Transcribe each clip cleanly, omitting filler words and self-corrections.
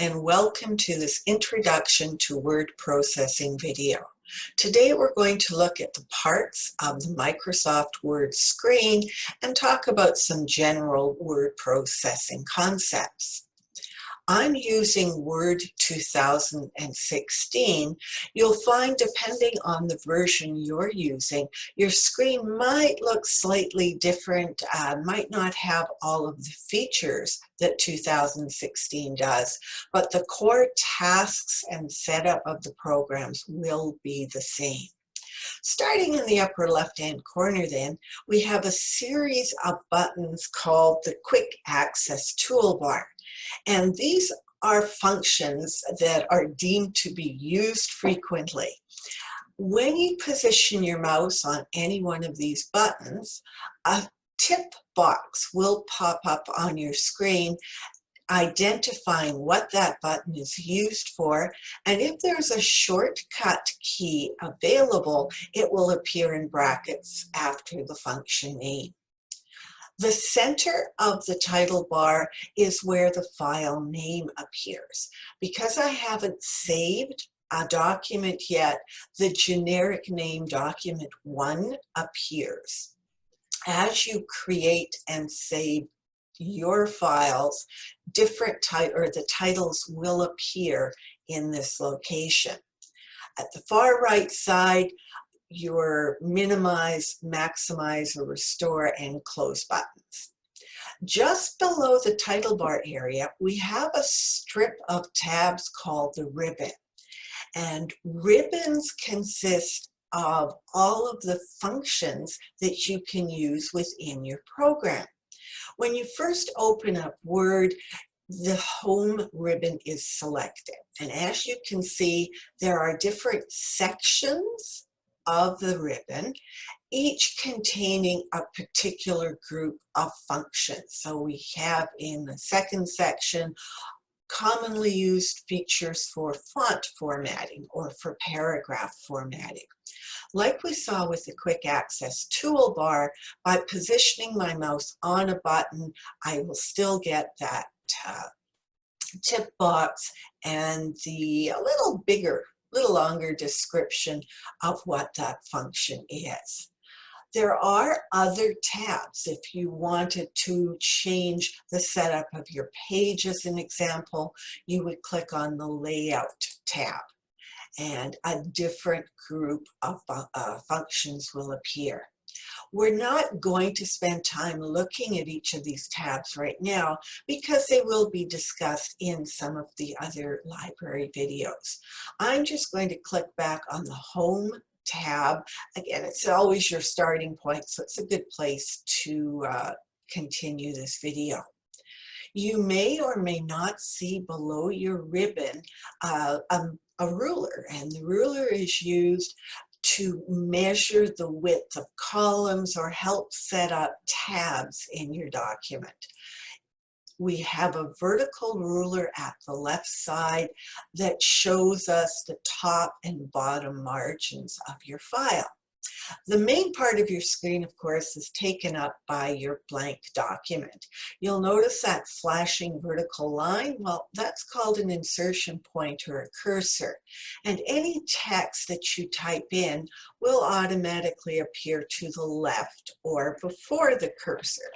and welcome to this introduction to word processing video. Today we're going to look at the parts of the Microsoft Word screen and talk about some general word processing concepts. I'm using Word 2016. You'll find, depending on the version you're using, your screen might look slightly different, might not have all of the features that 2016 does, but the core tasks and setup of the programs will be the same. Starting in the upper left-hand corner then, we have a series of buttons called the Quick Access Toolbar. And these are functions that are deemed to be used frequently. When you position your mouse on any one of these buttons, a tip box will pop up on your screen identifying what that button is used for, and if there's a shortcut key available, it will appear in brackets after the function name. The center of the title bar is where the file name appears. Because I haven't saved a document yet, the generic name document 1 appears. As you create and save your files, the titles will appear in this location. At the far right side, your minimize, maximize, or restore and close buttons. Just below the title bar area, we have a strip of tabs called the ribbon. And ribbons consist of all of the functions that you can use within your program. When you first open up Word, the home ribbon is selected. And as you can see, there are different sections of the ribbon, each containing a particular group of functions. So we have in the second section commonly used features for font formatting or for paragraph formatting. Like we saw with the Quick Access Toolbar, by positioning my mouse on a button, I will still get that tip box and the a little longer description of what that function is. There are other tabs. If you wanted to change the setup of your page as an example, you would click on the Layout tab and a different group of functions will appear. We're not going to spend time looking at each of these tabs right now because they will be discussed in some of the other library videos. I'm just going to click back on the Home tab. Again, it's always your starting point, so it's a good place to continue this video. You may or may not see below your ribbon a ruler, and the ruler is used to measure the width of columns or help set up tabs in your document. We have a vertical ruler at the left side that shows us the top and bottom margins of your file. The main part of your screen, of course, is taken up by your blank document. You'll notice that flashing vertical line. Well, that's called an insertion point or a cursor. And any text that you type in will automatically appear to the left or before the cursor.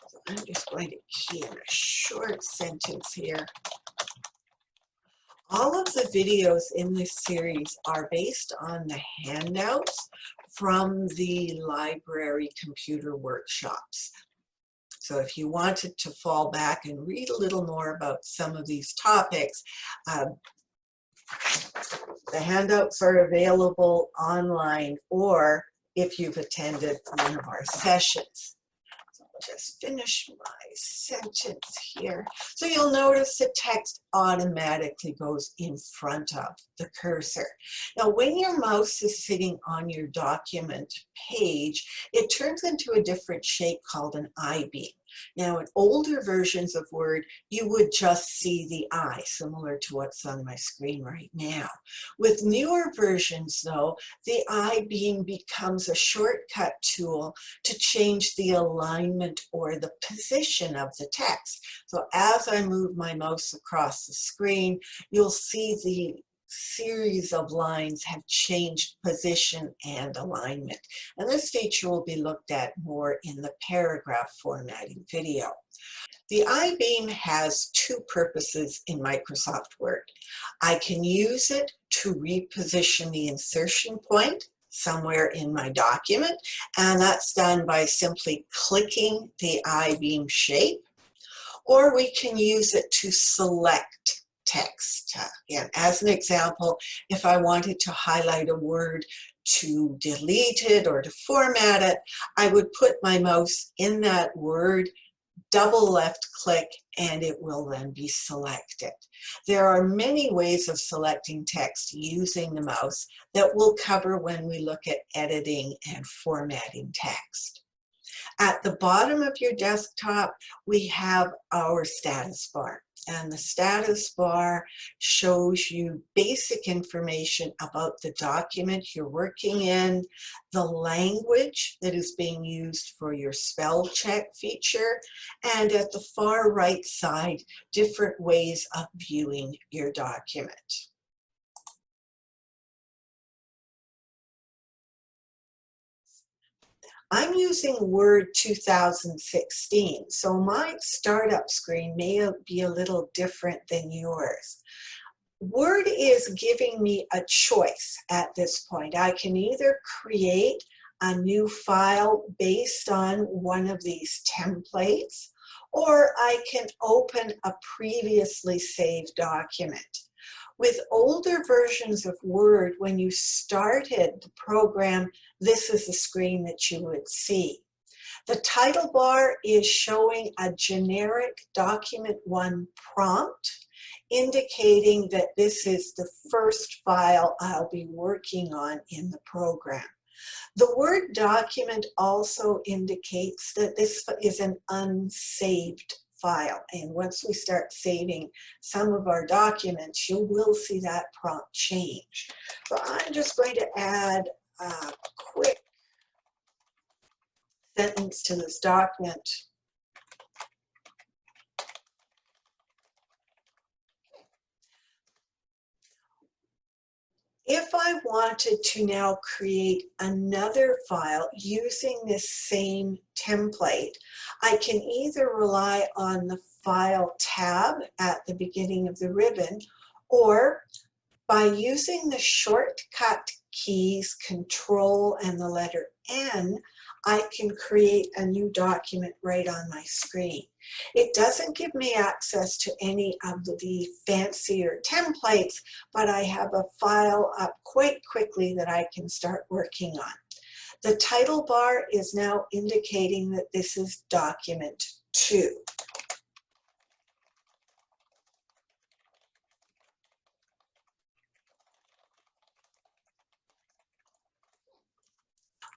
So I'm just going to key in a short sentence here. All of the videos in this series are based on the handouts from the library computer workshops. So if you wanted to fall back and read a little more about some of these topics, the handouts are available online, or if you've attended one of our sessions. Just finish my sentence here. So you'll notice the text automatically goes in front of the cursor. Now, when your mouse is sitting on your document page, it turns into a different shape called an I-beam. Now, in older versions of Word, you would just see the I, similar to what's on my screen right now. With newer versions, though, the I beam becomes a shortcut tool to change the alignment or the position of the text. So as I move my mouse across the screen, you'll see the series of lines have changed position and alignment. And this feature will be looked at more in the paragraph formatting video. The I-beam has two purposes in Microsoft Word. I can use it to reposition the insertion point somewhere in my document, and that's done by simply clicking the I-beam shape, or we can use it to select text. Again, as an example, if I wanted to highlight a word to delete it or to format it, I would put my mouse in that word, double left click, and it will then be selected. There are many ways of selecting text using the mouse that we'll cover when we look at editing and formatting text. At the bottom of your desktop, we have our status bar. And the status bar shows you basic information about the document you're working in, the language that is being used for your spell check feature, and at the far right side, different ways of viewing your document. I'm using Word 2016, so my startup screen may be a little different than yours. Word is giving me a choice at this point. I can either create a new file based on one of these templates, or I can open a previously saved document. With older versions of Word, when you started the program, this is the screen that you would see. The title bar is showing a generic Document 1 prompt, indicating that this is the first file I'll be working on in the program. The Word document also indicates that this is an unsaved file, and once we start saving some of our documents, you will see that prompt change. So I'm just going to add a quick sentence to this document. If I wanted to now create another file using this same template, I can either rely on the File tab at the beginning of the ribbon, or by using the shortcut keys Control and the letter N, I can create a new document right on my screen. It doesn't give me access to any of the fancier templates, but I have a file up quite quickly that I can start working on. The title bar is now indicating that this is document 2.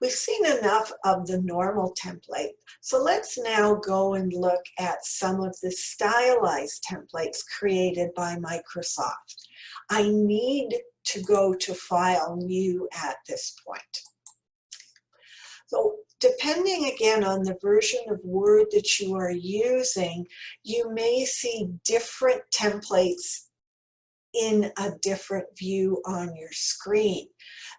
We've seen enough of the normal template, so let's now go and look at some of the stylized templates created by Microsoft. I need to go to File, New at this point. So depending again on the version of Word that you are using, you may see different templates in a different view on your screen.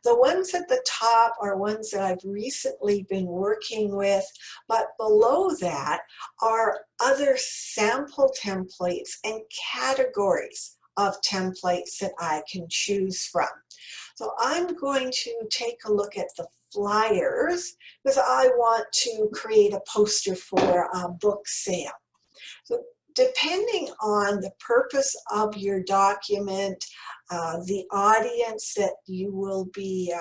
The ones at the top are ones that I've recently been working with, but below that are other sample templates and categories of templates that I can choose from. So I'm going to take a look at the flyers because I want to create a poster for a book sale. So depending on the purpose of your document, the audience that you will be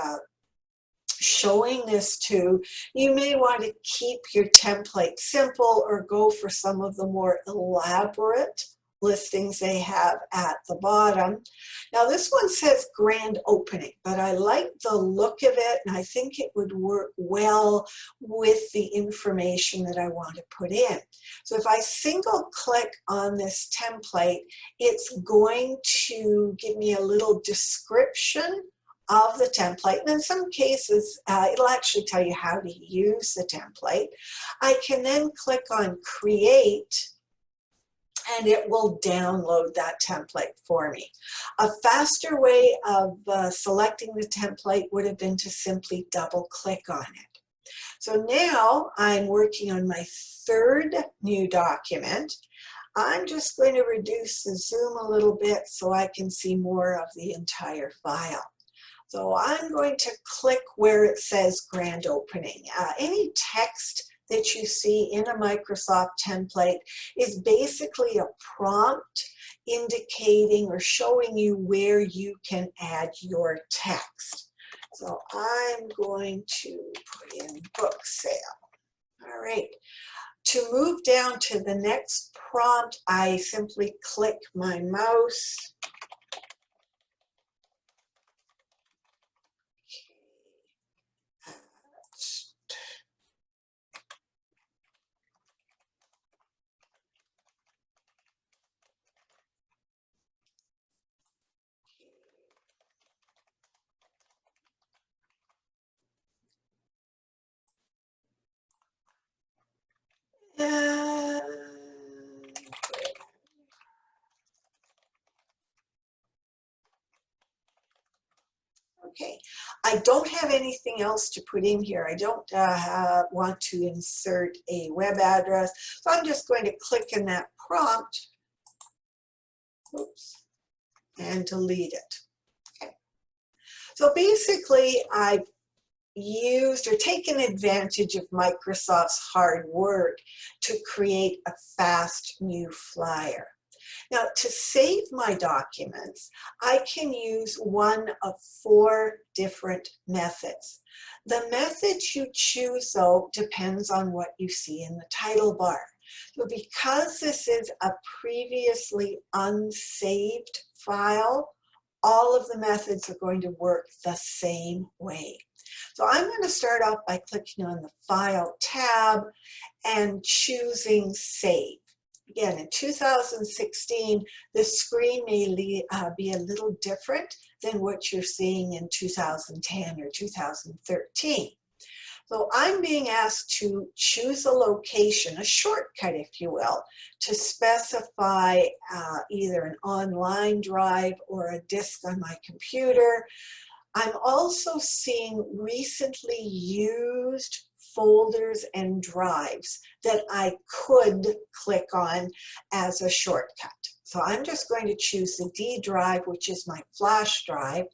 showing this to, you may want to keep your template simple or go for some of the more elaborate listings they have at the bottom. Now this one says grand opening, but I like the look of it and I think it would work well with the information that I want to put in. So if I single click on this template, it's going to give me a little description of the template, and in some cases it'll actually tell you how to use the template. I can then click on create and it will download that template for me. A faster way of selecting the template would have been to simply double click on it. So now I'm working on my third new document. I'm just going to reduce the zoom a little bit so I can see more of the entire file. So I'm going to click where it says grand opening. Any text that you see in a Microsoft template is basically a prompt indicating or showing you where you can add your text. So I'm going to put in book sale. All right. To move down to the next prompt, I simply click my mouse. Okay, I don't have anything else to put in here. I don't want to insert a web address, so I'm just going to click in that prompt, oops, and delete it. Okay. So basically, I've used or taken advantage of Microsoft's hard work to create a fast new flyer. Now, to save my documents, I can use one of 4 different methods. The method you choose, though, depends on what you see in the title bar. So because this is a previously unsaved file, all of the methods are going to work the same way. So I'm going to start off by clicking on the File tab and choosing Save. Again, in 2016, the screen may be a little different than what you're seeing in 2010 or 2013. So I'm being asked to choose a location, a shortcut, if you will, to specify either an online drive or a disk on my computer. I'm also seeing recently used folders and drives that I could click on as a shortcut. So I'm just going to choose the D drive, which is my flash drive.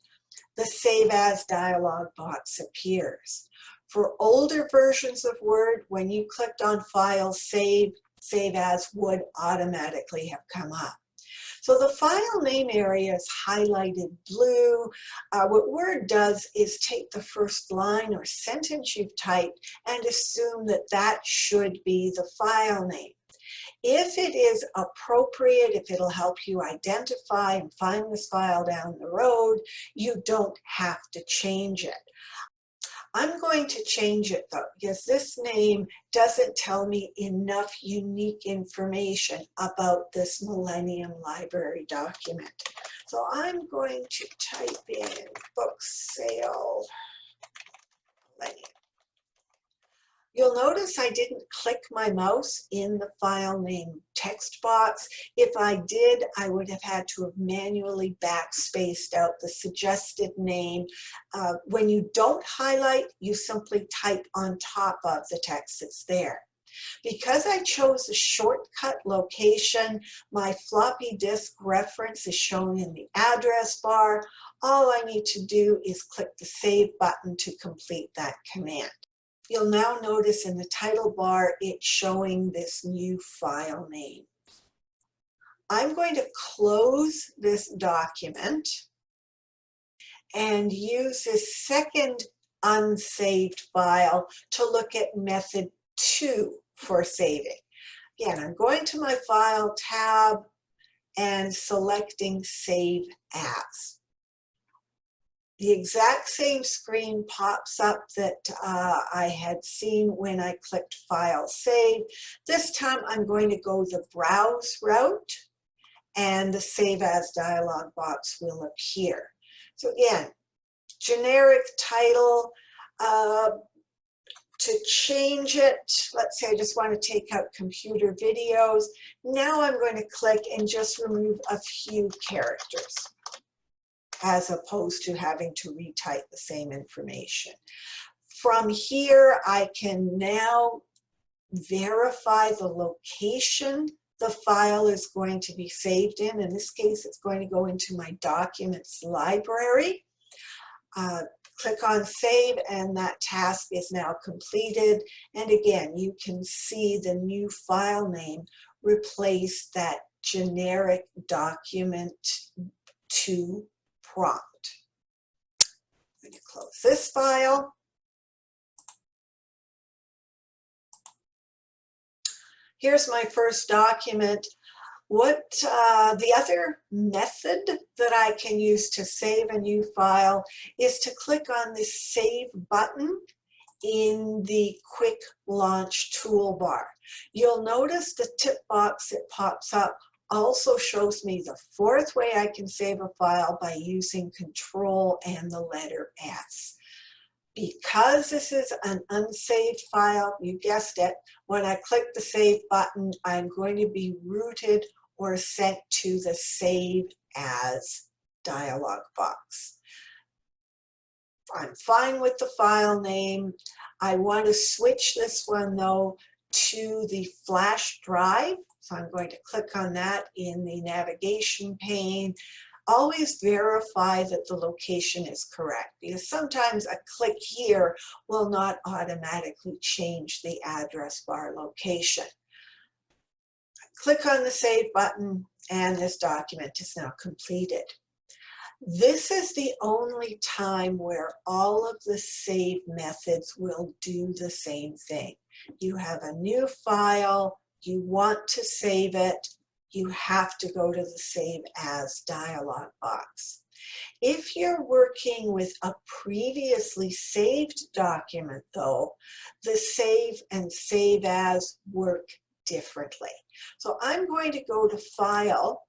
The Save As dialog box appears. For older versions of Word, when you clicked on File, Save As would automatically have come up. So the file name area is highlighted blue. What Word does is take the first line or sentence you've typed and assume that that should be the file name. If it is appropriate, if it'll help you identify and find this file down the road, you don't have to change it. I'm going to change it though, because this name doesn't tell me enough unique information about this Millennium Library document. So I'm going to type in book sale Millennium. You'll notice I didn't click my mouse in the file name text box. If I did, I would have had to have manually backspaced out the suggested name. When you don't highlight, you simply type on top of the text that's there. Because I chose a shortcut location, my floppy disk reference is shown in the address bar. All I need to do is click the Save button to complete that command. You'll now notice in the title bar, it's showing this new file name. I'm going to close this document and use this second unsaved file to look at method 2 for saving. Again, I'm going to my File tab, and selecting Save As. The exact same screen pops up that I had seen when I clicked File Save. This time I'm going to go the Browse route, and the Save As dialog box will appear. So again, generic title. To change it, let's say I just want to take out computer videos. Now I'm going to click and just remove a few characters, as opposed to having to retype the same information. From here, I can now verify the location the file is going to be saved in. In this case, it's going to go into my documents library. Click on Save, and that task is now completed. And again, you can see the new file name replace that generic document to prompt. I'm going to close this file. Here's my first document. What the other method that I can use to save a new file is to click on this Save button in the Quick Launch toolbar. You'll notice the tip box that pops up also shows me the fourth way I can save a file by using Control and the letter S. Because this is an unsaved file, you guessed it, when I click the Save button, I'm going to be routed or sent to the Save As dialog box. I'm fine with the file name. I want to switch this one though to the flash drive. So I'm going to click on that in the navigation pane. Always verify that the location is correct, because sometimes a click here will not automatically change the address bar location. Click on the Save button, and this document is now completed. This is the only time where all of the save methods will do the same thing. You have a new file, you want to save it, you have to go to the Save As dialog box. If you're working with a previously saved document though, the Save and Save As work differently. So I'm going to go to File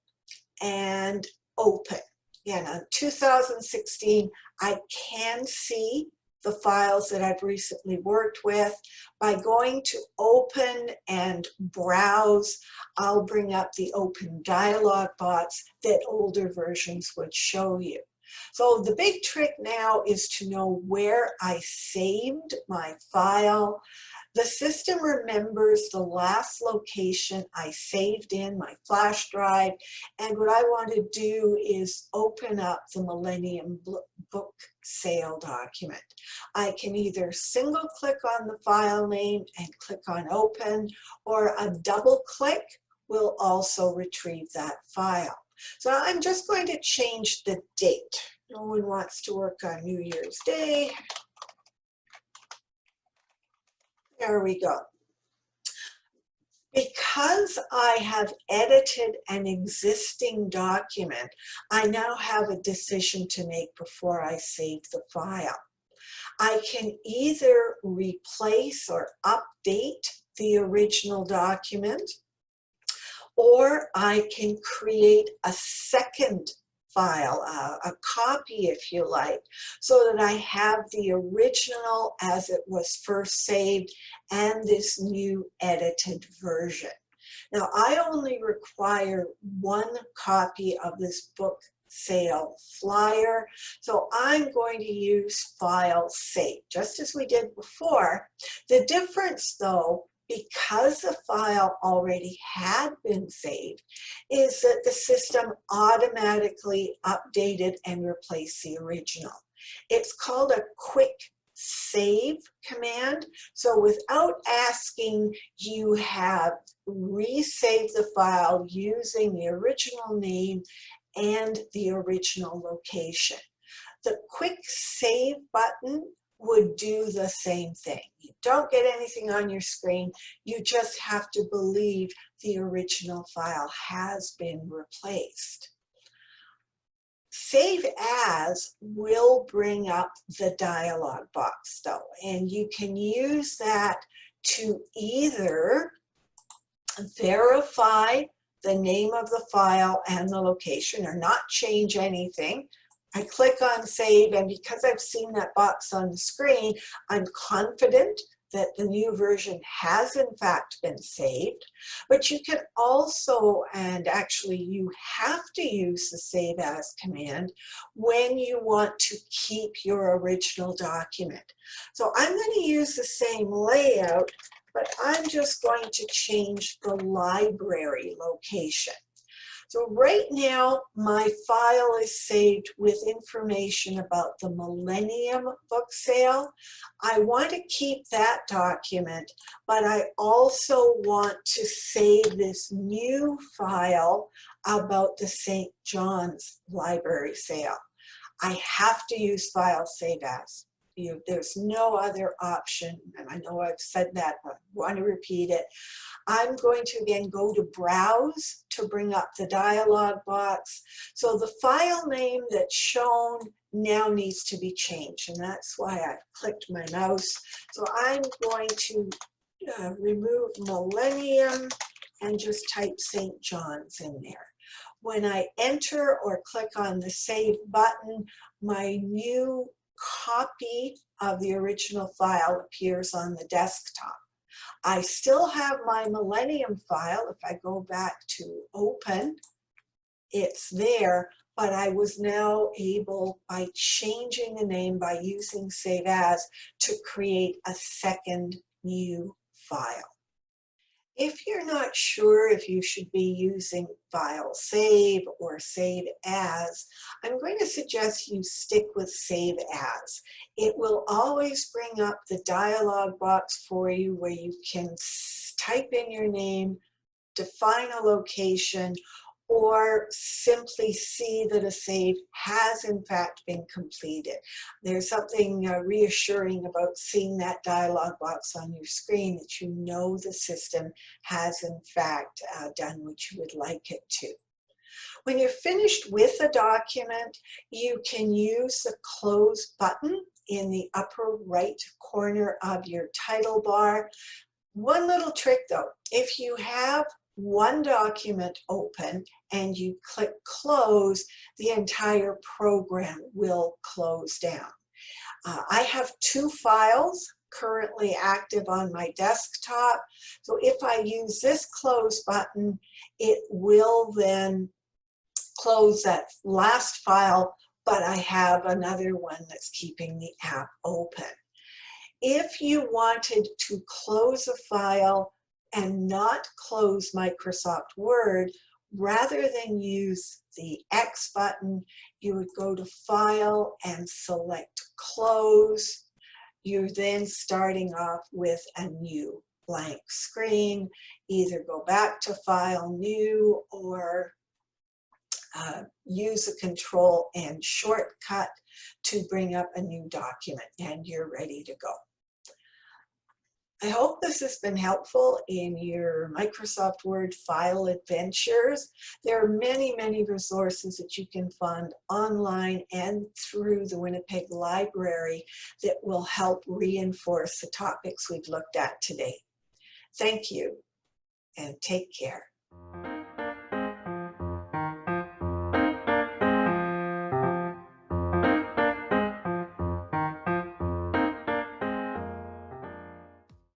and Open. Again, on 2016, I can see the files that I've recently worked with. By going to Open and Browse, I'll bring up the Open dialog box that older versions would show you. So the big trick now is to know where I saved my file. The system remembers the last location I saved in my flash drive, and what I want to do is open up the Millennium Book Sale document. I can either single click on the file name and click on Open, or a double click will also retrieve that file. So I'm just going to change the date. No one wants to work on New Year's Day. There we go. Because I have edited an existing document, I now have a decision to make before I save the file. I can either replace or update the original document, or I can create a second file, a copy if you like, so that I have the original as it was first saved and this new edited version. Now I only require one copy of this book sale flyer, so I'm going to use File Save, just as we did before. The difference though, because the file already had been saved, is that the system automatically updated and replaced the original. It's called a quick save command. So without asking, you have resaved the file using the original name and the original location. The quick save button would do the same thing. You don't get anything on your screen. You just have to believe the original file has been replaced. Save As will bring up the dialog box though, and you can use that to either verify the name of the file and the location or not change anything. I click on Save, and because I've seen that box on the screen, I'm confident that the new version has in fact been saved. But you can also, and actually you have to use the Save As command when you want to keep your original document. So I'm going to use the same layout, but I'm just going to change the library location. So right now, my file is saved with information about the Millennium book sale. I want to keep that document, but I also want to save this new file about the St. John's Library sale. I have to use File Save As. There's no other option, and I know I've said that, but I want to repeat it. I'm going to again go to Browse to bring up the dialog box. So the file name that's shown now needs to be changed, and that's why I clicked my mouse. So I'm going to remove Millennium and just type St. John's in there. When I enter or click on the Save button, my new copy of the original file appears on the desktop. I still have my Millennium file. If I go back to Open, it's there, but I was now able, by changing the name, by using Save As, to create a second new file. If you're not sure if you should be using File Save or Save As, I'm going to suggest you stick with Save As. It will always bring up the dialog box for you where you can type in your name, define a location, or simply see that a save has in fact been completed. There's something reassuring about seeing that dialog box on your screen that you know the system has in fact done what you would like it to. When you're finished with a document, you can use the Close button in the upper right corner of your title bar. One little trick though, if you have one document open and you click Close, the entire program will close down. I have two files currently active on my desktop, so if I use this Close button, it will then close that last file, but I have another one that's keeping the app open. If you wanted to close a file and not close Microsoft Word, rather than use the X button, you would go to File and select Close. You're then starting off with a new blank screen. Either go back to File, New, or use a Control and shortcut to bring up a new document, and you're ready to go. I hope this has been helpful in your Microsoft Word file adventures. There are many, many resources that you can find online and through the Winnipeg Library that will help reinforce the topics we've looked at today. Thank you, and take care.